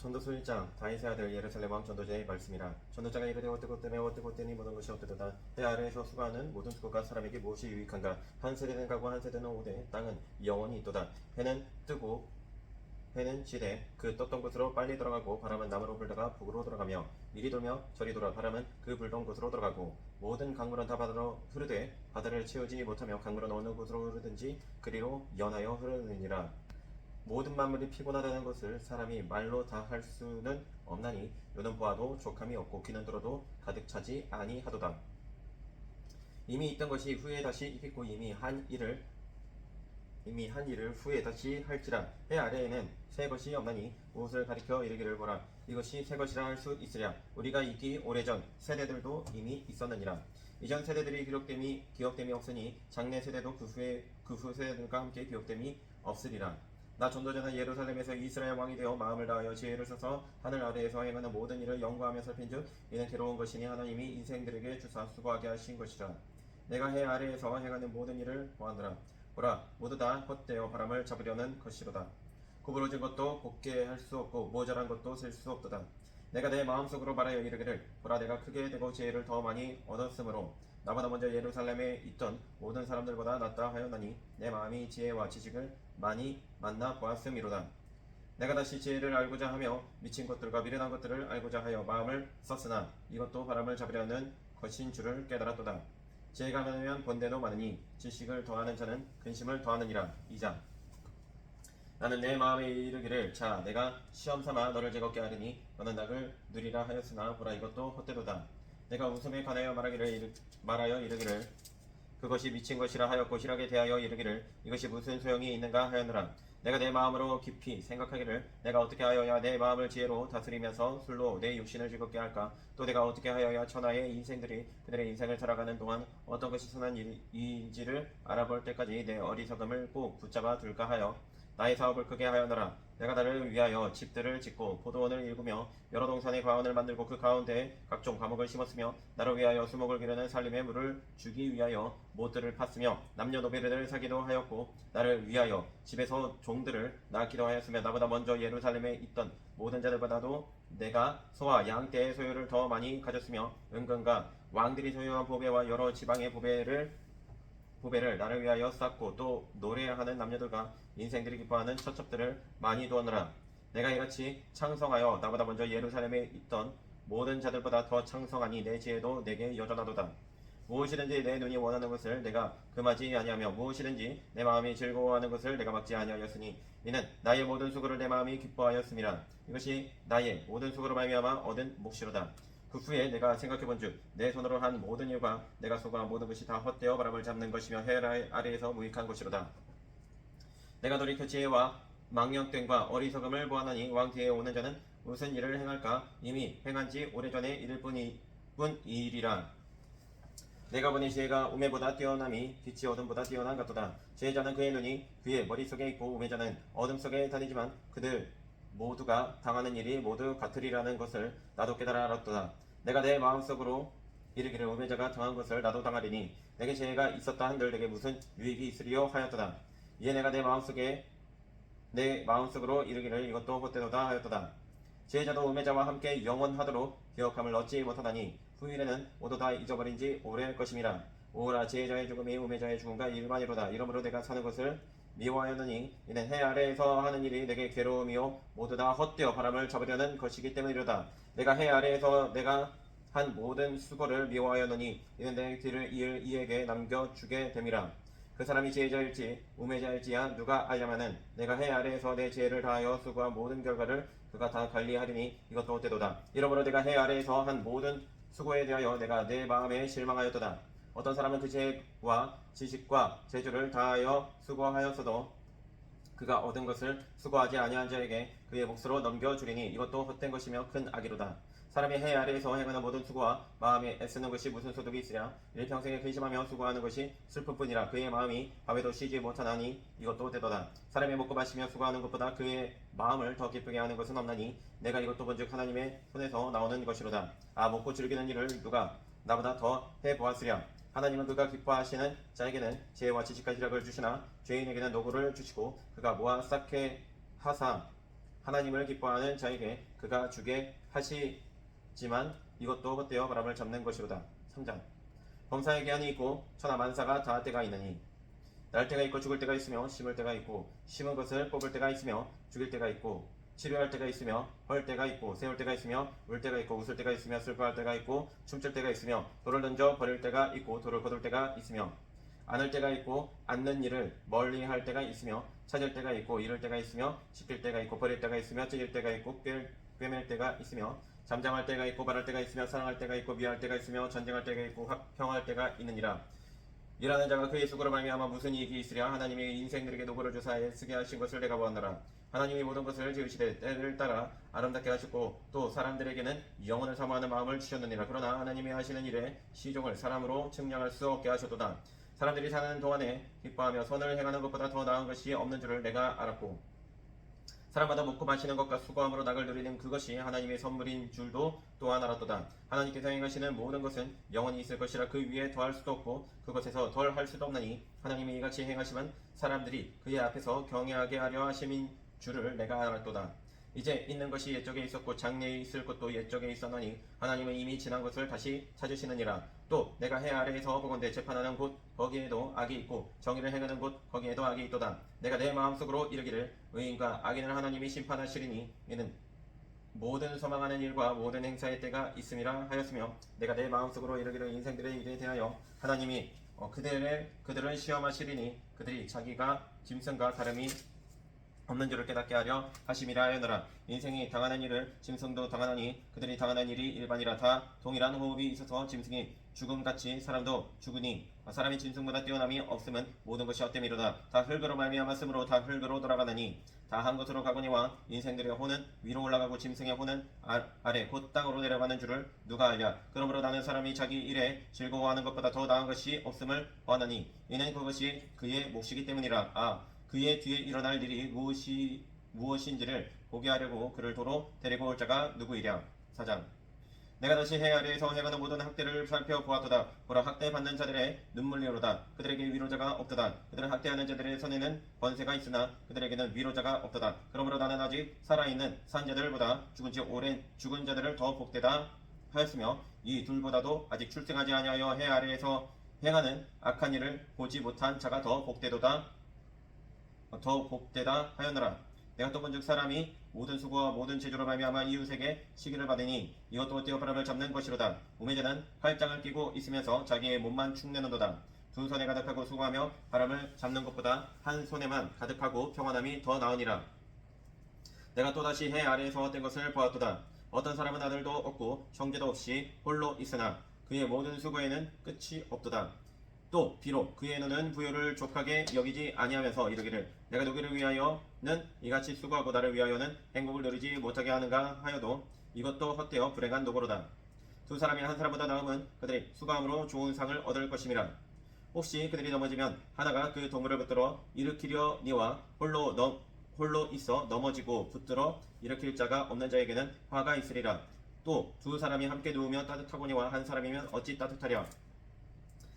전도서 1장 다윗의 아들 예루살렘 왕 전도자의 말씀이라. 전도자가 이르되 어뜨고 때문에 어뜨고 때니 모든 것이 어뜨도다. 해 아래에서 수고하는 모든 수고가 사람에게 무엇이 유익한가. 한 세대는 가고 한 세대는 오되 땅은 영원히 있도다. 해는 뜨고 해는 지되 그 떴던 곳으로 빨리 돌아가고 바람은 남으로 불다가 북으로 돌아가며 이리 돌며 저리 돌아 바람은 그 불던 곳으로 돌아가고 모든 강물은 다 바다로 흐르되 바다를 채우지 못하며 강물은 어느 곳으로 흐르든지 그리로 연하여 흐르느니라. 모든 만물이 피곤하다는 것을 사람이 말로 다 할 수는 없나니 요는 보아도 족함이 없고 귀는 들어도 가득 차지 아니하도다. 이미 있던 것이 후에 다시 있겠고 이미 한 일을 후에 다시 할지라. 해 아래에는 새 것이 없나니 무엇을 가리켜 이르기를 보라. 이것이 새 것이라 할 수 있으랴. 우리가 있기 오래전 세대들도 이미 있었느니라. 이전 세대들이 기억됨이 없으니 장래 세대도 그 후 세대들과 함께 기억됨이 없으리라. 나 전도자는 예루살렘에서 이스라엘 왕이 되어 마음을 다하여 지혜를 써서 하늘 아래에서 행하는 모든 일을 연구하며 살핀즉 이는 괴로운 것이니 하나님이 인생들에게 주사 수고하게 하신 것이라. 내가 해 아래에서 행하는 모든 일을 보았노라. 보라, 모두 다 헛되어 바람을 잡으려는 것이로다. 구부러진 것도 곱게 할 수 없고 모자란 것도 셀 수 없도다. 내가 내 마음속으로 말하여 이르기를 보라, 내가 크게 되고 지혜를 더 많이 얻었으므로 나보다 먼저 예루살렘에 있던 모든 사람들보다 낫다 하였나니 내 마음이 지혜와 지식을 많이 만나 보았음이로다. 내가 다시 지혜를 알고자 하며 미친 것들과 미련한 것들을 알고자 하여 마음을 썼으나 이것도 바람을 잡으려는 것인 줄을 깨달았도다. 지혜가 많으면 번뇌도 많으니 지식을 더하는 자는 근심을 더하느니라. 2장. 나는 내 마음에 이르기를 자 내가 시험삼아 너를 즐겁게 하리니 너는 낙을 누리라 하였으나 보라 이것도 헛되도다. 내가 웃음에 관하여 말하여 이르기를 그것이 미친 것이라 하였고 실하게 대하여 이르기를 이것이 무슨 소용이 있는가 하였노라. 내가 내 마음으로 깊이 생각하기를 내가 어떻게 하여야 내 마음을 지혜로 다스리면서 술로 내 육신을 즐겁게 할까. 또 내가 어떻게 하여야 천하의 인생들이 그들의 인생을 살아가는 동안 어떤 것이 선한 일인지를 알아볼 때까지 내 어리석음을 꼭 붙잡아 둘까 하여 나의 사업을 크게 하였노라. 내가 나를 위하여 집들을 짓고 포도원을 일구며 여러 동산의 과원을 만들고 그 가운데에 각종 과목을 심었으며 나를 위하여 수목을 기르는 살림의 물을 주기 위하여 못들을 팠으며 남녀노비를 사기도 하였고 나를 위하여 집에서 종들을 낳기도 하였으며 나보다 먼저 예루살렘에 있던 모든 자들보다도 내가 소와 양 떼의 소유를 더 많이 가졌으며 은근과 왕들이 소유한 보배와 여러 지방의 보배를 나를 위하여 쌓고 또 노래하는 남녀들과 인생들이 기뻐하는 처첩들을 많이 두었노라. 내가 이같이 창성하여 나보다 먼저 예루살렘에 있던 모든 자들보다 더 창성하니 내 지혜도 내게 여전하도다. 무엇이든지 내 눈이 원하는 것을 내가 금하지 아니하며 무엇이든지 내 마음이 즐거워하는 것을 내가 막지 아니하였으니 이는 나의 모든 수고를 내 마음이 기뻐하였음이라. 이것이 나의 모든 수고로 말미암아 얻은 몫이로다. 그 후에 내가 생각해본즉 내 손으로 한 모든 일과 내가 수고한 모든 것이 다 헛되어 바람을 잡는 것이며 해 아래에서 무익한 것이로다. 내가 돌이켜 지혜와 망령됨과 어리석음을 보았나니 왕 뒤에 오는 자는 무슨 일을 행할까. 이미 행한 지 오래전에 이를 뿐이리라. 내가 보니 지혜가 우매보다 뛰어남이 빛이 어둠보다 뛰어난 같도다. 지혜자는 그의 눈이 그의 머릿속에 있고 우매자는 어둠 속에 다니지만 그들 모두가 당하는 일이 모두 같으리라는 것을 나도 깨달아 알았도다. 내가 내 마음속으로 이르기를 우매자가 당한 것을 나도 당하리니 내게 지혜가 있었다 한들 내게 무슨 유익이 있으리요 하였도다. 이에 내가 내 마음속으로 이르기를 이것도 헛되도다 하였도다. 지혜자도 우매자와 함께 영원하도록 기억함을 얻지 못하다니 후일에는 모두 다 잊어버린 지 오래할 것임이라. 오라, 지혜자의 죽음이 우매자의 죽음과 일반이로다. 이러므로 내가 사는 것을 미워하였느니 이는 해 아래에서 하는 일이 내게 괴로움이요 모두 다 헛되어 바람을 잡으려는 것이기 때문이로다. 내가 해 아래에서 내가 한 모든 수고를 미워하였느니 이는 내 뒤를 이을 이에게 남겨주게 됨이라. 그 사람이 지혜자일지 우매자일지야 누가 알려면은 내가 해 아래에서 내 지혜를 다하여 수고한 모든 결과를 그가 다 관리하리니 이것도 헛되도다. 이러므로 내가 해 아래에서 한 모든 수고에 대하여 내가 내 마음에 실망하였도다. 어떤 사람은 그 지혜와 지식과 재주를 다하여 수고하였어도 그가 얻은 것을 수고하지 아니한 자에게 그의 몫으로 넘겨주리니 이것도 헛된 것이며 큰 악이로다. 사람이 해 아래에서 행하는 모든 수고와 마음에 애쓰는 것이 무슨 소득이 있으랴. 일평생에 근심하며 수고하는 것이 슬픔뿐이라. 그의 마음이 밤에도 쉬지 못하나니 이것도 헛되도다. 사람이 먹고 마시며 수고하는 것보다 그의 마음을 더 기쁘게 하는 것은 없나니 내가 이것도 본즉 하나님의 손에서 나오는 것이로다. 먹고 즐기는 일을 누가 나보다 더 해보았으랴. 하나님은 그가 기뻐하시는 자에게는 지혜와 지식과 희락을 주시나 죄인에게는 노고를 주시고 그가 모아 쌓게 하나님을 기뻐하는 자에게 그가 주게 하시지만 이것도 헛되어 바람을 잡는 것이로다. 3장. 범사에 기한이 있고 천하 만사가 다 때가 있느니 날 때가 있고 죽을 때가 있으며 심을 때가 있고 심은 것을 뽑을 때가 있으며 죽일 때가 있고 치료할 때가 있으며 헐 때가 있고 세울 때가 있으며 울 때가 있고 웃을 때가 있으며 슬퍼할 때가 있고 춤출 때가 있으며 돌을 던져 버릴 때가 있고 돌을 거둘 때가 있으며 안을 때가 있고 앉는 일을 멀리 할 때가 있으며 찾을 때가 있고 잃을 때가 있으며 시킬 때가 있고 버릴 때가 있으며 찢을 때가 있고 꿰맬 때가 있으며 잠잠할 때가 있고 말할 때가 있으며 사랑할 때가 있고 미워할 때가 있으며 전쟁할 때가 있고 화평할 때가 있느니라. 일하는 자가 그의 수고로 말미암아 무슨 이익이 있으랴. 하나님이 인생들에게 노고를 주사에 쓰게 하신 것을 내가 보았노라. 하나님이 모든 것을 지으시되 때를 따라 아름답게 하셨고 또 사람들에게는 영혼을 사모하는 마음을 주셨느니라. 그러나 하나님이 하시는 일에 시종을 사람으로 측량할 수 없게 하셨도다. 사람들이 사는 동안에 기뻐하며 선을 행하는 것보다 더 나은 것이 없는 줄을 내가 알았고 사람마다 먹고 마시는 것과 수고함으로 낙을 누리는 그것이 하나님의 선물인 줄도 또한 알았도다. 하나님께서 행하시는 모든 것은 영원히 있을 것이라 그 위에 더할 수도 없고 그것에서 덜 할 수도 없나니 하나님이 이같이 행하심은 사람들이 그의 앞에서 경외하게 하려 하심인 줄을 내가 알았도다. 이제 있는 것이 옛적에 있었고 장래에 있을 것도 옛적에 있었나니 하나님은 이미 지난 것을 다시 찾으시느니라. 또 내가 해 아래에서 보건대 재판하는 곳 거기에도 악이 있고 정의를 행하는 곳 거기에도 악이 있도다. 내가 내 마음속으로 이르기를 의인과 악인을 하나님이 심판하시리니 이는 모든 소망하는 일과 모든 행사의 때가 있음이라 하였으며 내가 내 마음속으로 이르기를 인생들의 일에 대하여 하나님이 그들을 시험하시리니 그들이 자기가 짐승과 다름이 없는 줄을 깨닫게 하려 하심이라 하였노라. 인생이 당하는 일을 짐승도 당하나니 그들이 당하는 일이 일반이라. 다 동일한 호흡이 있어서 짐승이 죽음같이 사람도 죽으니 사람이 짐승보다 뛰어남이 없음은 모든 것이 헛됨이로다. 다 흙으로 말미암았으므로 다 흙으로 돌아가나니 다 한 곳으로 가거니와 인생들의 혼은 위로 올라가고 짐승의 혼은 아래 곧 땅으로 내려가는 줄을 누가 알랴. 그러므로 나는 사람이 자기 일에 즐거워하는 것보다 더 나은 것이 없음을 보았나니 이는 그것이 그의 몫이기 때문이라. 그의 뒤에 일어날 일이 무엇인지를 보게 하려고 그를 도로 데리고 올 자가 누구이랴. 4장. 내가 다시 해 아래에서 행하는 모든 학대를 살펴보았도다. 보라, 학대받는 자들의 눈물이로다. 그들에게 위로자가 없도다. 그들은 학대하는 자들의 손에는 번세가 있으나 그들에게는 위로자가 없도다. 그러므로 나는 아직 살아있는 산 자들보다 죽은 지 오랜 죽은 자들을 더 복되다 하였으며 이 둘보다도 아직 출생하지 아니하여 해 아래에서 행하는 악한 일을 보지 못한 자가 더 복되다 하였노라. 내가 또 본즉 사람이 모든 수고와 모든 제조로 말미암아 이웃에게 시기를 받으니 이것도 떼어 바람을 잡는 것이로다. 우매자는 팔짱을 끼고 있으면서 자기의 몸만 축내는도다. 두 손에 가득하고 수고하며 바람을 잡는 것보다 한 손에만 가득하고 평안함이 더 나으니라. 내가 또다시 해 아래에서 헛된 것을 보았도다. 어떤 사람은 아들도 없고 형제도 없이 홀로 있으나 그의 모든 수고에는 끝이 없도다. 또 비록 그의 눈은 부요를 족하게 여기지 아니하면서 이르기를 내가 누구를 위하여는 이같이 수고하고 나를 위하여는 행복을 누리지 못하게 하는가 하여도 이것도 헛되어 불행한 노고로다. 두 사람이 한 사람보다 나음은 그들이 수고함으로 좋은 상을 얻을 것임이라. 혹시 그들이 넘어지면 하나가 그 동물을 붙들어 일으키려니와 홀로 있어 넘어지고 붙들어 일으킬 자가 없는 자에게는 화가 있으리라. 또 두 사람이 함께 누우면 따뜻하거니와 한 사람이면 어찌 따뜻하랴.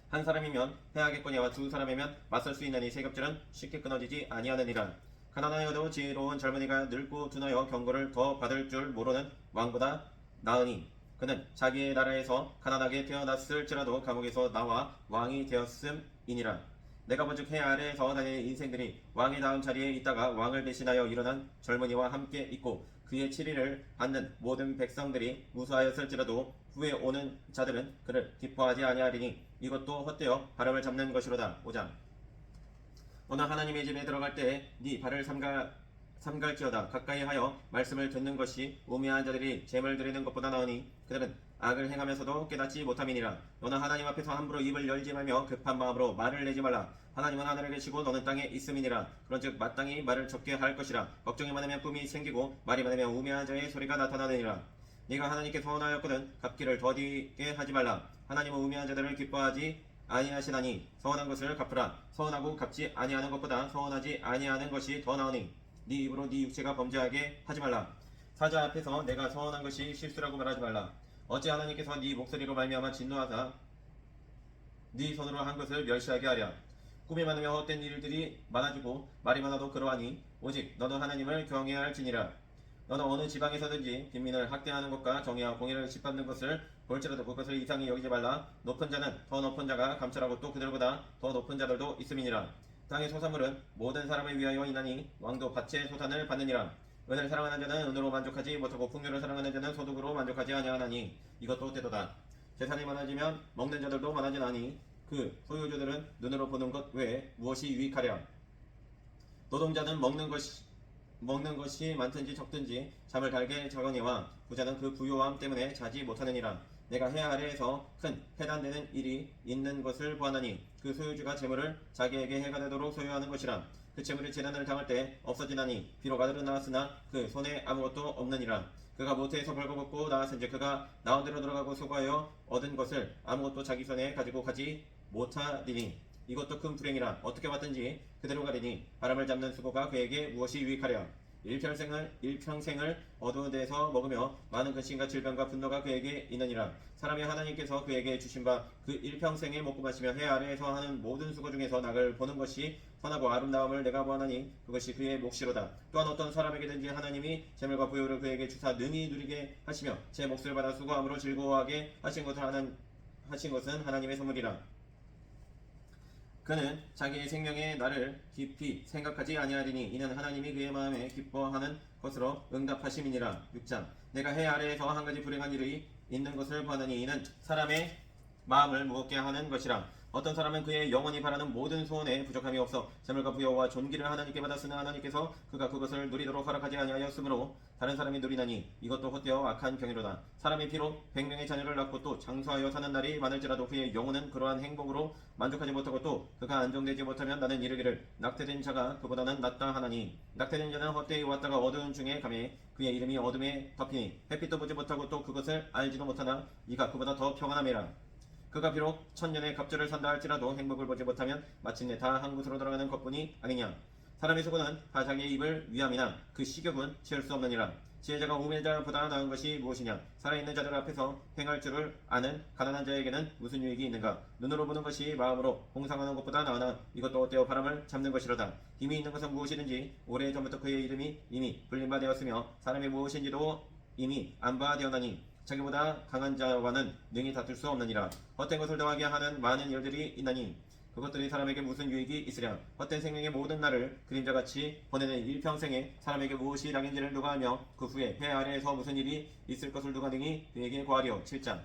한 사람이면 패하겠거니와 두 사람이면 맞설 수 있나니 세 겹줄은 쉽게 끊어지지 아니하느니라. 가난하여도 지혜로운 젊은이가 늙고 둔하여 경고를 더 받을 줄 모르는 왕보다 나으니 그는 자기의 나라에서 가난하게 태어났을지라도 감옥에서 나와 왕이 되었음이니라. 내가 본즉 해 아래에서 다니는 인생들이 왕의 다음 자리에 있다가 왕을 대신하여 일어난 젊은이와 함께 있고 그의 치리를 받는 모든 백성들이 무수하였을지라도 후에 오는 자들은 그를 기뻐하지 아니하리니 이것도 헛되어 바람을 잡는 것이로다. 5장. 너는 하나님의 집에 들어갈 때에 네 발을 삼갈지어다. 가까이 하여 말씀을 듣는 것이 우매한 자들이 재물 드리는 것보다 나으니 그들은 악을 행하면서도 깨닫지 못함이니라. 너는 하나님 앞에서 함부로 입을 열지 말며 급한 마음으로 말을 내지 말라. 하나님은 하늘에 계시고 너는 땅에 있음이니라. 그런즉 마땅히 말을 적게 할 것이라. 걱정이 많으면 꿈이 생기고 말이 많으면 우매한 자의 소리가 나타나느니라. 네가 하나님께 서원하였거든 갚기를 더디게 하지 말라. 하나님은 우매한 자들을 기뻐하지 아니하시나니 서원한 것을 갚으라. 서원하고 갚지 아니하는 것보다 서원하지 아니하는 것이 더 나으니 네 입으로 네 육체가 범죄하게 하지 말라. 사자 앞에서 내가 서원한 것이 실수라고 말하지 말라. 어찌 하나님께서 네 목소리로 말미암아 진노하사 네 손으로 한 것을 멸시하게 하랴. 꿈이 많으며 헛된 일들이 많아지고 말이 많아도 그러하니 오직 너는 하나님을 경외할지니라. 너는 어느 지방에서든지 빈민을 학대하는 것과 정의와 공의를 짓밟는 것을 볼지라도 그것을 이상히 여기지 말라. 높은 자는 더 높은 자가 감찰하고 또 그들보다 더 높은 자들도 있음이니라. 땅의 소산물은 모든 사람을 위하여 이나니 왕도 밭의 소산을 받느니라. 은을 사랑하는 자는 은으로 만족하지 못하고 풍요를 사랑하는 자는 소득으로 만족하지 아니하나니 이것도 때도다. 재산이 많아지면 먹는 자들도 많아지나니 그 소유주들은 눈으로 보는 것 외에 무엇이 유익하랴. 노동자는 먹는 것이 많든지 적든지 잠을 달게 자거니와 부자는 그 부요함 때문에 자지 못하느니라. 내가 해 아래에서 큰 해단되는 일이 있는 것을 보았나니 그 소유주가 재물을 자기에게 해가 되도록 소유하는 것이라. 그 재물이 재난을 당할 때 없어지나니 비록 아들은 낳았으나 그 손에 아무것도 없느니라. 그가 모태에서 벌거벗고 낳았은지 그가 나온 대로 들어가고 수고하여 얻은 것을 아무것도 자기 손에 가지고 가지 못하리니 이것도 큰 불행이라. 어떻게 받든지 그대로 가리니 바람을 잡는 수고가 그에게 무엇이 유익하랴. 일평생을 어두운 데서 먹으며 많은 근심과 질병과 분노가 그에게 있느니라. 사람이 하나님께서 그에게 주신 바 그 일평생에 먹고 마시며 해 아래에서 하는 모든 수고 중에서 낙을 보는 것이 선하고 아름다움을 내가 보았나니 그것이 그의 몫이로다. 또한 어떤 사람에게든지 하나님이 재물과 부요를 그에게 주사 능히 누리게 하시며 제 몫을 받아 수고함으로 즐거워하게 하신 것은 하나님의 선물이라. 그는 자기의 생명의 날을 깊이 생각하지 아니하리니 이는 하나님이 그의 마음에 기뻐하는 것으로 응답하심이니라. 6장 내가 해 아래에서 한 가지 불행한 일이 있는 것을 보았나니 이는 사람의 마음을 무겁게 하는 것이라. 어떤 사람은 그의 영원히 바라는 모든 소원에 부족함이 없어 재물과 부여와 존귀를 하나님께 받았으나 하나님께서 그가 그것을 누리도록 허락하지 아니하였으므로 다른 사람이 누리나니 이것도 헛되어 악한 경이로다. 사람이 비록 100명의 자녀를 낳고 또 장수하여 사는 날이 많을지라도 그의 영혼은 그러한 행복으로 만족하지 못하고 또 그가 안정되지 못하면 나는 이르기를 낙태된 자가 그보다는 낫다 하나니 낙태된 자는 헛되이 왔다가 어두운 중에 가매 그의 이름이 어둠에 덮이니 햇빛도 보지 못하고 또 그것을 알지도 못하나 이가 그보다 더 평안함이라. 그가 비록 1000년의 갑절을 산다 할지라도 행복을 보지 못하면 마침내 다 한 곳으로 돌아가는 것뿐이 아니냐. 사람의 수고는 다 자기의 입을 위함이나 그 식욕은 채울 수 없느니라. 지혜자가 우매자보다 나은 것이 무엇이냐. 살아있는 자들 앞에서 행할 줄을 아는 가난한 자에게는 무슨 유익이 있는가. 눈으로 보는 것이 마음으로 공상하는 것보다 나으나 이것도 어때어 바람을 잡는 것이로다. 힘이 있는 것은 무엇이든지 오래전부터 그의 이름이 이미 불린 바 되었으며 사람이 무엇인지도 이미 안 바 되었나니 자기보다 강한 자와는 능히 다툴 수 없느니라. 헛된 것을 더하게 하는 많은 일들이 있나니 그것들이 사람에게 무슨 유익이 있으랴. 헛된 생명의 모든 날을 그림자같이 보내는 일평생에 사람에게 무엇이 낙인지를 누가 하며 그 후에 해 아래에서 무슨 일이 있을 것을 누가 능히 그에게 고하리요. 7장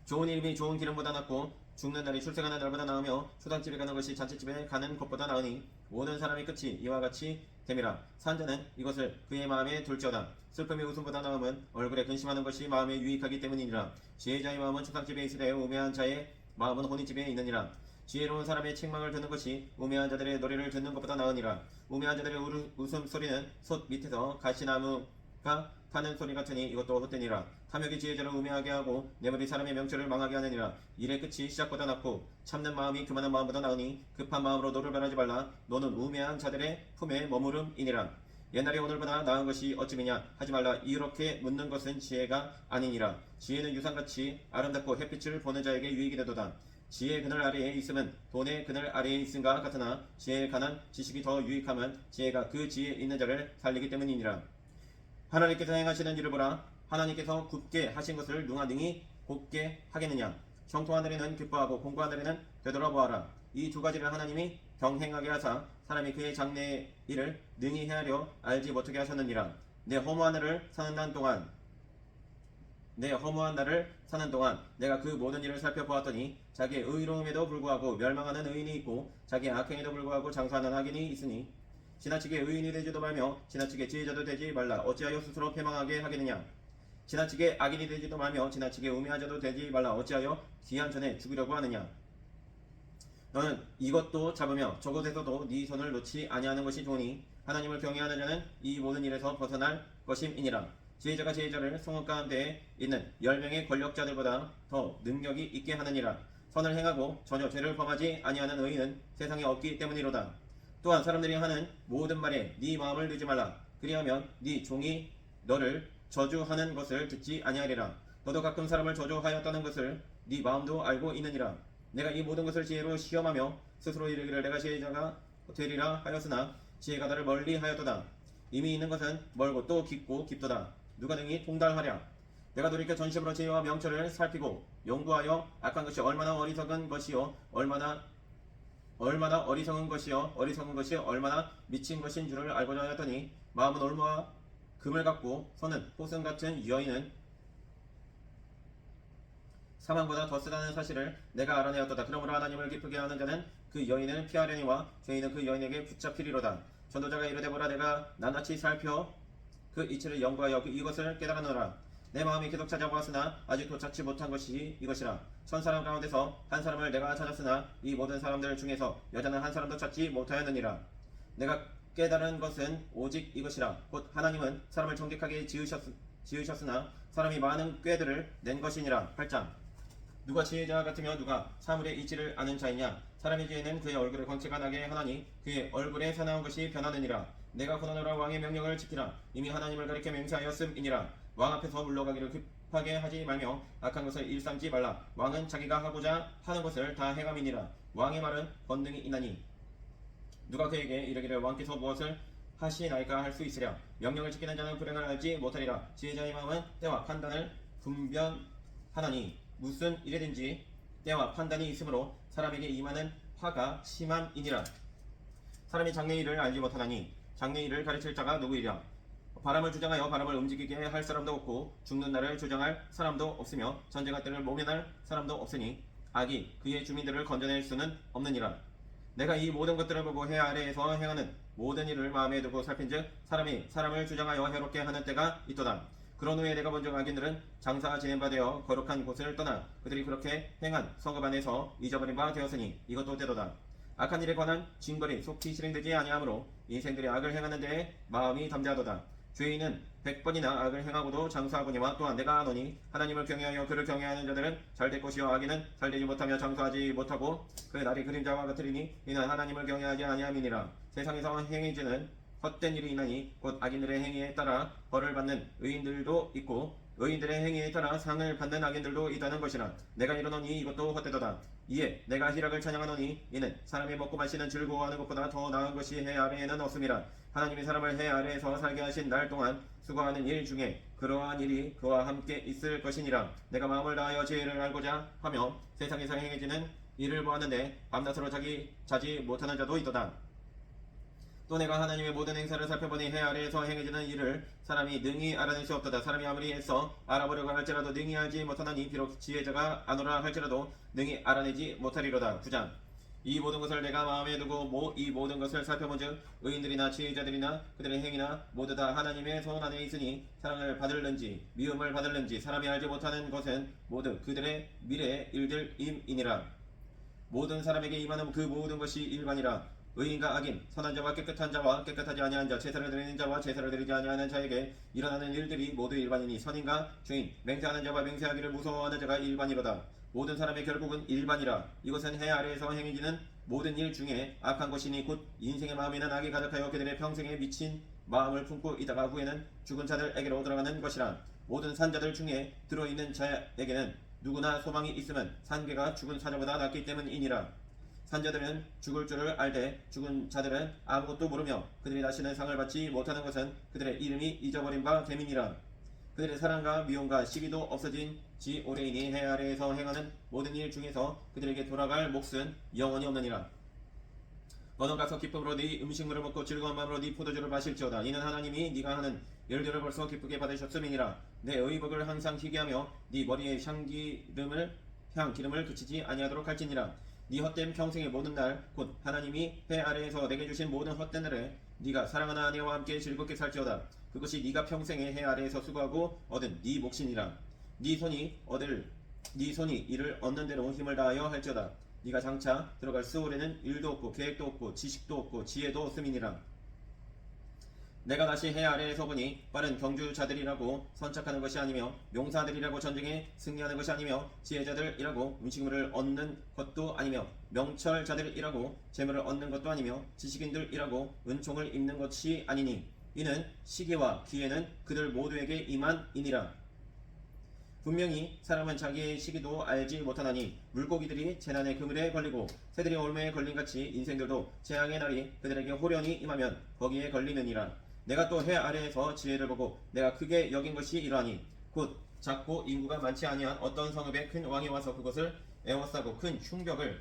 좋은 이름이 좋은 기름보다 낫고 죽는 날이 출생하는 날보다 나으며 수당집에 가는 것이 잔치집에 가는 것보다 나으니 모든 사람의 끝이 이와 같이 됨이라. 산자는 이것을 그의 마음에 둘지어다. 슬픔이 웃음보다 나음은 얼굴에 근심하는 것이 마음에 유익하기 때문이니라. 지혜자의 마음은 추상집에 있으되 우매한 자의 마음은 혼인집에 있느니라. 지혜로운 사람의 책망을 듣는 것이 우매한 자들의 노래를 듣는 것보다 나으니라. 우매한 자들의 웃음소리는 솥 밑에서 가시나무가 타는 소리 같으니 이것도 헛되니라. 탐욕이 지혜자를 우매하게 하고 뇌물이 사람의 명철을 망하게 하느니라. 일의 끝이 시작보다 낫고 참는 마음이 교만한 마음보다 나으니 급한 마음으로 노를 변하지 말라. 너는 우매한 자들의 품에 머무름이니라. 옛날에 오늘보다 나은 것이 어찌미냐 하지 말라. 이렇게 묻는 것은 지혜가 아니니라. 지혜는 유산같이 아름답고 햇빛을 보는 자에게 유익이 되도다. 지혜의 그늘 아래에 있음은 돈의 그늘 아래에 있음과 같으나 지혜에 관한 지식이 더 유익함은 지혜가 그 지혜에 있는 자를 살리기 때문이니라. 하나님께서 행하시는 일을 보라. 하나님께서 굽게 하신 것을 누가 능히 곱게 하겠느냐. 형통한 날에는 기뻐하고 공고한 날에는 되돌아보아라. 이 두 가지를 하나님이 경행하게 하사 사람이 그의 장래의 일을 능히 헤아려 알지 못하게 하셨느니라. 내 허무한 날을 사는 동안 내가 그 모든 일을 살펴보았더니 자기의 의로움에도 불구하고 멸망하는 의인이 있고 자기의 악행에도 불구하고 장수하는 악인이 있으니 지나치게 의인이 되지도 말며 지나치게 지혜자도 되지 말라. 어찌하여 스스로 패망하게 하겠느냐. 지나치게 악인이 되지도 말며 지나치게 우매한 자도 되지 말라. 어찌하여 귀한 전에 죽으려고 하느냐. 너는 이것도 잡으며 저것에서도 네 손을 놓지 아니하는 것이 좋으니 하나님을 경외하는 자는 이 모든 일에서 벗어날 것임이니라. 지혜자가 지혜자를 성읍 가운데에 있는 10명의 권력자들보다 더 능력이 있게 하느니라. 선을 행하고 전혀 죄를 범하지 아니하는 의인은 세상에 없기 때문이로다. 또한 사람들이 하는 모든 말에 네 마음을 두지 말라. 그리하면 네 종이 너를 저주하는 것을 듣지 아니하리라. 너도 가끔 사람을 저주하였다는 것을 네 마음도 알고 있느니라. 내가 이 모든 것을 지혜로 시험하며 스스로 이르기를 내가 지혜자가 되리라 하였으나 지혜가 나를 멀리 하였도다. 이미 있는 것은 멀고 또 깊고 깊도다. 누가 능히 통달하랴. 내가 돌이켜 전심으로 지혜와 명철을 살피고 연구하여 악한 것이 얼마나 어리석은 것이요 얼마나 어리석은 것이요 어리석은 것이 얼마나 미친 것인 줄을 알고자 하였더니 마음은 올무와 금을 갖고 손은 포승 같은 여인은 사망보다 더 쓰다는 사실을 내가 알아내었도다. 그러므로 하나님을 기쁘게 하는 자는 그 여인을 피하려니와 죄인은 그 여인에게 붙잡히리로다. 전도자가 이르되 보라 내가 낱낱이 살펴 그 이치를 연구하여 이것을 깨달았노라. 내 마음이 계속 찾아보았으나 아직도 찾지 못한 것이 이것이라. 1000사람 가운데서 한 사람을 내가 찾았으나 이 모든 사람들 중에서 여자는 한 사람도 찾지 못하였느니라. 내가 깨달은 것은 오직 이것이라. 곧 하나님은 사람을 정직하게 지으셨으나 사람이 많은 꾀들을 낸 것이니라. 8장. 누가 지혜자 같으며 누가 사물의 이치를 아는 자이냐. 사람의 지혜는 그의 얼굴에 광채가 나게 하나니 그의 얼굴에 사나운 것이 변하느니라. 내가 고난하라 왕의 명령을 지키라. 이미 하나님을 가리켜 맹세하였음이니라. 왕 앞에서 물러가기를 급하게 하지 말며 악한 것을 일삼지 말라. 왕은 자기가 하고자 하는 것을 다 행함이니라. 왕의 말은 권능이 있나니 누가 그에게 이르기를 왕께서 무엇을 하시나이까 할 수 있으랴. 명령을 지키는 자는 불행을 알지 못하리라. 지혜자의 마음은 때와 판단을 분별하나니 무슨 일이든지 때와 판단이 있으므로 사람에게 임하는 화가 심함이니라. 사람이 장래의 일을 알지 못하나니 장래의 일을 가르칠 자가 누구이랴. 바람을 주장하여 바람을 움직이게 할 사람도 없고 죽는 날을 주장할 사람도 없으며 전쟁할 때를 모면할 사람도 없으니 악이 그의 주민들을 건져낼 수는 없느니라. 내가 이 모든 것들을 보고 해 아래에서 행하는 모든 일을 마음에 두고 살핀즉 사람이 사람을 주장하여 해롭게 하는 때가 있도다. 그런 후에 내가 본즉 악인들은 장사 지낸 바 되어 거룩한 곳을 떠나 그들이 그렇게 행한 성읍 안에서 잊어버린 바 되었으니 이것도 때도다. 악한 일에 관한 징벌이 속히 실행되지 아니하므로 인생들이 악을 행하는 데에 마음이 담대하도다. 죄인은 100번이나 악을 행하고도 장수하거니와 또한 내가 아노니 하나님을 경외하여 그를 경외하는 자들은 잘될 것이요 악인은 잘되지 못하며 장수하지 못하고 그 날이 그림자와 같으리니 이는 하나님을 경외하지 아니함이니라. 세상에서 행해지는 헛된 일이 있나니 곧 악인들의 행위에 따라 벌을 받는 의인들도 있고 의인들의 행위에 따라 상을 받는 악인들도 있다는 것이라. 내가 이르노니 이것도 헛되도다. 이에 내가 희락을 찬양하노니 이는 사람이 먹고 마시는 즐거워하는 것보다 더 나은 것이 해 아래에는 없음이라. 하나님이 사람을 해 아래에서 살게 하신 날 동안 수고하는 일 중에 그러한 일이 그와 함께 있을 것이니라. 내가 마음을 다하여 지혜를 알고자 하며 세상에서 행해지는 일을 보았는데 밤낮으로 자지 못하는 자도 있도다. 또 내가 하나님의 모든 행사를 살펴보니 해 아래에서 행해지는 일을 사람이 능히 알아낼 수 없도다. 사람이 아무리 애써 알아보려고 할지라도 능히 알지 못하나니 비록 지혜자가 아노라 할지라도 능히 알아내지 못하리로다. 9장. 이 모든 것을 내가 마음에 두고 이 모든 것을 살펴본즉 의인들이나 지혜자들이나 그들의 행위나 모두 다 하나님의 손 안에 있으니 사랑을 받을는지 미움을 받을는지 사람이 알지 못하는 것은 모두 그들의 미래의 일들임이니라. 모든 사람에게 임하는 그 모든 것이 일반이라. 의인과 악인, 선한 자와 깨끗한 자와 깨끗하지 아니한 자, 제사를 드리는 자와 제사를 드리지 아니하는 자에게 일어나는 일들이 모두 일반이니 선인과 죄인, 맹세하는 자와 맹세하기를 무서워하는 자가 일반이로다. 모든 사람의 결국은 일반이라. 이것은 해 아래에서 행해지는 모든 일 중에 악한 것이니 곧 인생의 마음에는 악이 가득하여 그들의 평생에 미친 마음을 품고 있다가 후에는 죽은 자들에게로 돌아가는 것이라. 모든 산자들 중에 들어있는 자에게는 누구나 소망이 있으면 산개가 죽은 사자보다 낫기 때문이니라. 산자들은 죽을 줄을 알되 죽은 자들은 아무것도 모르며 그들이 다시는 상을 받지 못하는 것은 그들의 이름이 잊어버린 바 됨이니라. 그들의 사랑과 미움과 시기도 없어진 지 오래이니 해 아래에서 행하는 모든 일 중에서 그들에게 돌아갈 몫은 영원히 없느니라. 너는 가서 기쁨으로 네 음식물을 먹고 즐거운 마음으로 네 포도주를 마실지어다. 이는 하나님이 네가 하는 일들을 벌써 기쁘게 받으셨음이니라. 내 의복을 항상 희귀하며 네 머리에 향기름을 그치지 아니하도록 할지니라. 네 헛된 평생의 모든 날 곧 하나님이 해 아래에서 내게 주신 모든 헛된 날에 네가 사랑하는 아내와 함께 즐겁게 살지어다. 그것이 네가 평생에 해 아래에서 수고하고 얻은 네 몫이니라. 네 손이 이를 얻는 대로 힘을 다하여 할지어다. 네가 장차 들어갈 수월에는 일도 없고 계획도 없고 지식도 없고 지혜도 없음이니라. 내가 다시 해 아래에서 보니 빠른 경주자들이라고 선착하는 것이 아니며 용사들이라고 전쟁에 승리하는 것이 아니며 지혜자들이라고 음식물을 얻는 것도 아니며 명철자들이라고 재물을 얻는 것도 아니며 지식인들이라고 은총을 입는 것이 아니니 이는 시기와 기회는 그들 모두에게 임한이니라. 분명히 사람은 자기의 시기도 알지 못하나니 물고기들이 재난의 그물에 걸리고 새들이 올무에 걸림같이 인생들도 재앙의 날이 그들에게 호련히 임하면 거기에 걸리느니라. 내가 또 해 아래에서 지혜를 보고 내가 크게 여긴 것이 이러하니 곧 작고 인구가 많지 아니한 어떤 성읍에 큰 왕이 와서 그것을 에워싸고 큰 충격을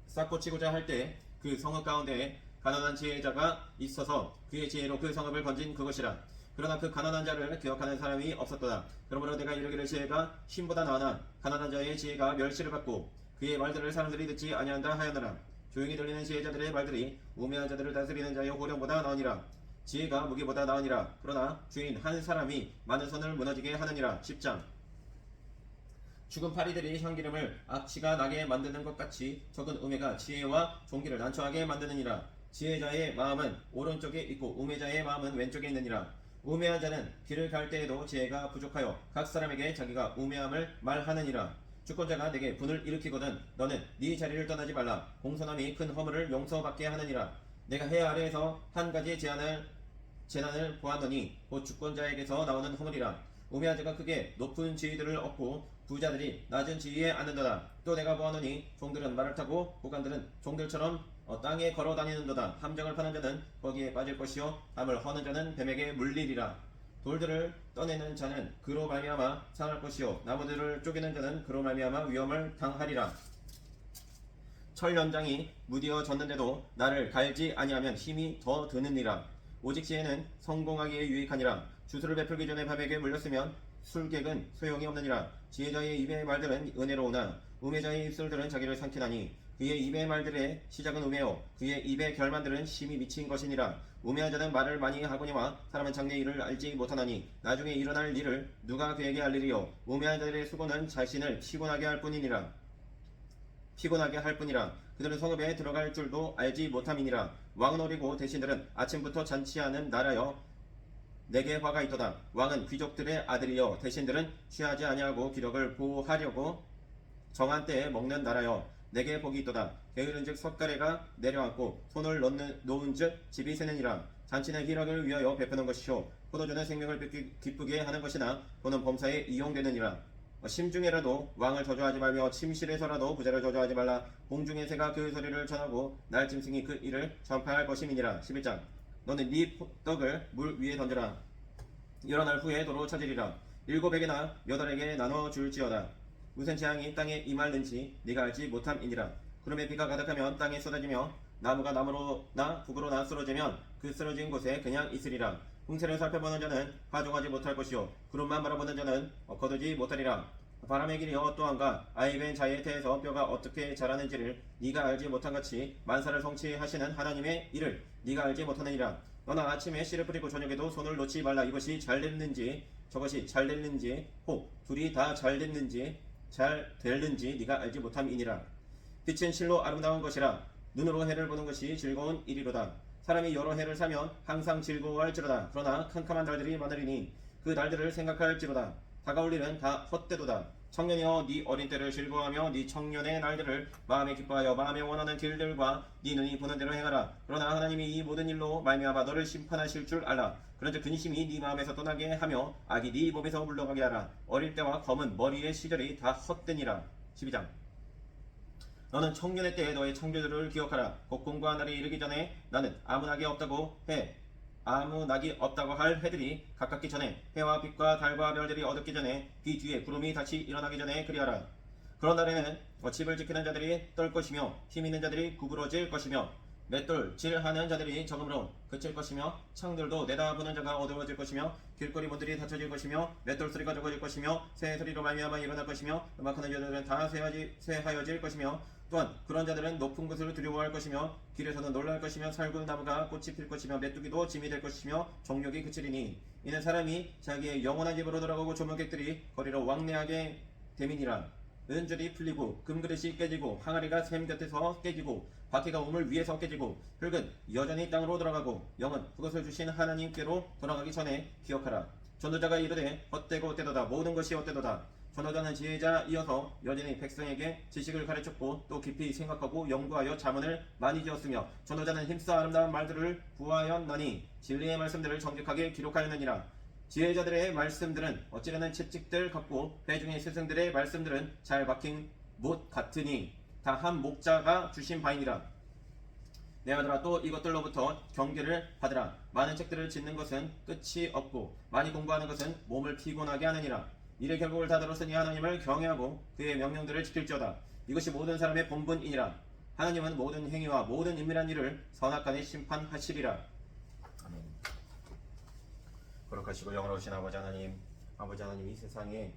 쌓고 치고자 할 때 그 성읍 가운데에 가난한 지혜자가 있어서 그의 지혜로 그 성읍을 건진 그것이라. 그러나 그 가난한 자를 기억하는 사람이 없었도다. 그러므로 내가 이르기를 지혜가 힘보다 나으나 가난한 자의 지혜가 멸시를 받고 그의 말들을 사람들이 듣지 아니한다 하였느라. 조용히 들리는 지혜자들의 말들이 우매한 자들을 다스리는 자의 호령보다 나으니라. 지혜가 무기보다 나으니라. 그러나 주인 한 사람이 많은 선을 무너지게 하느니라. 10장. 죽은 파리들이 향기름을 악취가 나게 만드는 것 같이 적은 우매가 지혜와 종기를 난처하게 만드느니라. 지혜자의 마음은 오른쪽에 있고 우매자의 마음은 왼쪽에 있느니라. 우매한 자는 길을 갈 때에도 지혜가 부족하여 각 사람에게 자기가 우매함을 말하느니라. 주권자가 내게 분을 일으키거든 너는 네 자리를 떠나지 말라. 공손함이 큰 허물을 용서받게 하느니라. 내가 해 아래에서 한 가지 재난을 보았더니 곧 주권자에게서 나오는 허물이라. 우매한 자가 크게 높은 지위들을 얻고 부자들이 낮은 지위에 앉는도다. 또 내가 보았노니 종들은 말을 타고 고관들은 종들처럼 땅에 걸어 다니는도다. 함정을 파는 자는 거기에 빠질 것이요 담을 허는 자는 뱀에게 물리리라. 돌들을 떠내는 자는 그로 말미암아 상할 것이요 나무들을 쪼개는 자는 그로 말미암아 위험을 당하리라. 철 연장이 무디어졌는데도 나를 갈지 아니하면 힘이 더 드느니라. 오직 지혜는 성공하기에 유익하니라. 주술을 베풀기 전에 밤에게 물렸으면 술객은 소용이 없느니라. 지혜자의 입의 말들은 은혜로우나 우매자의 입술들은 자기를 삼키나니 그의 입의 말들의 시작은 우매요 그의 입의 결만들은 심히 미친 것이니라. 우매한 자는 말을 많이 하거니와 사람은 장래 일을 알지 못하나니 나중에 일어날 일을 누가 그에게 알리리요. 우매한 자들의 수고는 자신을 피곤하게 할 뿐이라. 그들은 성읍에 들어갈 줄도 알지 못함이니라. 왕은 어리고 대신들은 아침부터 잔치하는 나라여 내게 화가 있도다. 왕은 귀족들의 아들이여 대신들은 취하지 아니하고 기력을 보호하려고 정한 때에 먹는 나라여 내게 복이 있도다. 게으른즉 섣가래가 내려앉고 손을 놓은즉 집이 새느니라. 잔치는 희락을 위하여 베푸는 것이요 포도주는 생명을 기쁘게 하는 것이나 돈은 범사에 이용되느니라. 심중에라도 왕을 저주하지 말며 침실에서라도 부자를 저주하지 말라. 공중의 새가 그 소리를 전하고 날짐승이 그 일을 전파할 것임이니라. 11장. 너는 네 떡을 물 위에 던져라. 여러 날 후에 도로 찾으리라. 7에게나 8에게 나눠 줄지어다. 무슨 재앙이 땅에 임할는지 네가 알지 못함이니라. 구름에 비가 가득하면 땅에 쏟아지며 나무가 나무로나 북으로나 쓰러지면 그 쓰러진 곳에 그냥 있으리라. 홍세를 살펴보는 자는 파종하지 못할 것이요 구름만 바라보는 자는 거두지 못하리라. 바람의 길이 어떠한가 아이벤 자의 태에서 뼈가 어떻게 자라는지를 네가 알지 못한같이 만사를 성취하시는 하나님의 일을 네가 알지 못하느니라. 너나 아침에 씨를 뿌리고 저녁에도 손을 놓지 말라. 이것이 잘 됐는지 저것이 잘 됐는지 혹 둘이 다 잘 됐는지 잘 될는지 네가 알지 못함이니라. 빛은 실로 아름다운 것이라. 눈으로 해를 보는 것이 즐거운 일이로다. 사람이 여러 해를 사면 항상 즐거워할지로다. 그러나 캄캄한 날들이 많으리니 그 날들을 생각할지로다. 다가올 일은 다 헛되도다. 청년이여 네 어린 때를 즐거워하며 네 청년의 날들을 마음에 기뻐하여 마음에 원하는 길들과 네 눈이 보는 대로 행하라. 그러나 하나님이 이 모든 일로 말미암아 너를 심판하실 줄 알라. 그런즉 근심이 네 마음에서 떠나게 하며 악이 네 몸에서 물러가게 하라. 어릴 때와 검은 머리의 시절이 다 헛되니라. 12장. 너는 청년의 때에 너의 창조주를 기억하라. 곧 공과 날이 이르기 전에 나는 아무 낙이 없다고 할 해들이 가깝기 전에 해와 빛과 달과 별들이 어둡기 전에 비 뒤에 구름이 다시 일어나기 전에 그리하라. 그런 날에는 집을 지키는 자들이 떨 것이며 힘 있는 자들이 구부러질 것이며 맷돌질하는 자들이 적음으로 그칠 것이며 창들도 내다보는 자가 어두워질 것이며 길거리 문들이 닫혀질 것이며 맷돌 소리가 적어질 것이며 새 소리로 말미암아 일어날 것이며 음악하는 자들은 다 쇠하여질 것이며 또한 그런 자들은 높은 곳을 두려워할 것이며 길에서는 놀랄 것이며 살구 나무가 꽃이 필 것이며 메뚜기도 짐이 될 것이며 정욕이 그치리니 이는 사람이 자기의 영원한 집으로 돌아가고 조문객들이 거리로 왕래하게 됨이니라. 은줄이 풀리고 금그릇이 깨지고 항아리가 샘 곁에서 깨지고 바퀴가 우물 위에서 깨지고 흙은 여전히 땅으로 돌아가고 영은 그것을 주신 하나님께로 돌아가기 전에 기억하라. 전도자가 이르되 헛되고 헛되도다. 모든 것이 헛되도다. 전도자는 지혜자이어서 여전히 백성에게 지식을 가르쳤고 또 깊이 생각하고 연구하여 자문을 많이 지었으며 전도자는 힘써 아름다운 말들을 구하였나니 진리의 말씀들을 정직하게 기록하였느니라. 지혜자들의 말씀들은 어찌되는 채찍들 같고 회중의 스승들의 말씀들은 잘 박힌 못 같으니 다 한 목자가 주신 바이니라. 내 아들아 또 이것들로부터 경계를 받으라. 많은 책들을 짓는 것은 끝이 없고 많이 공부하는 것은 몸을 피곤하게 하느니라. 일의 결국을 다 들었으니 하나님을 경외하고 그의 명령들을 지킬지어다. 이것이 모든 사람의 본분이니라. 하나님은 모든 행위와 모든 은밀한 일을 선악간에 심판하시리라. 아멘. 거룩하시고 영원하신 아버지 하나님, 아버지 하나님 이 세상에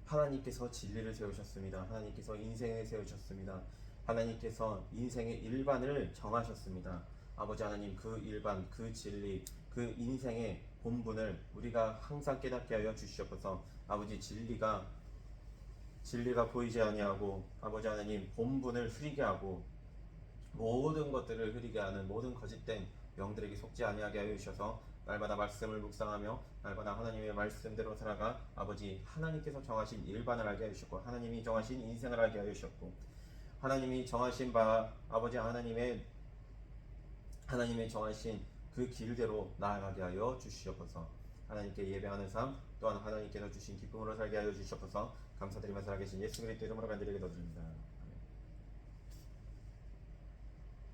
하나님께서 진리를 세우셨습니다. 하나님께서 인생을 세우셨습니다. 하나님께서 인생의 일반을 정하셨습니다. 아버지 하나님 그 일반, 그 진리, 그 인생의 본분을 우리가 항상 깨닫게 하여 주시옵소서. 아버지 진리가 보이지 아니하고 아버지 하나님 본분을 흐리게 하고 모든 것들을 흐리게 하는 모든 거짓된 영들에게 속지 아니하게 하여 주셔서 날마다 말씀을 묵상하며 날마다 하나님의 말씀대로 살아가 아버지 하나님께서 정하신 일반을 알게 해주셨고 하나님이 정하신 인생을 알게 하여 주셨고 하나님이 정하신 바 아버지 하나님의 정하신 그 길대로 나아가게 하여 주시옵소서. 하나님께 예배하는 삶 또한 하나님께서 주신 기쁨으로 살게 하여 주시옵소서. 감사드리며 살아계신 예수 그리스도 이름으로 간절히 기도드립니다.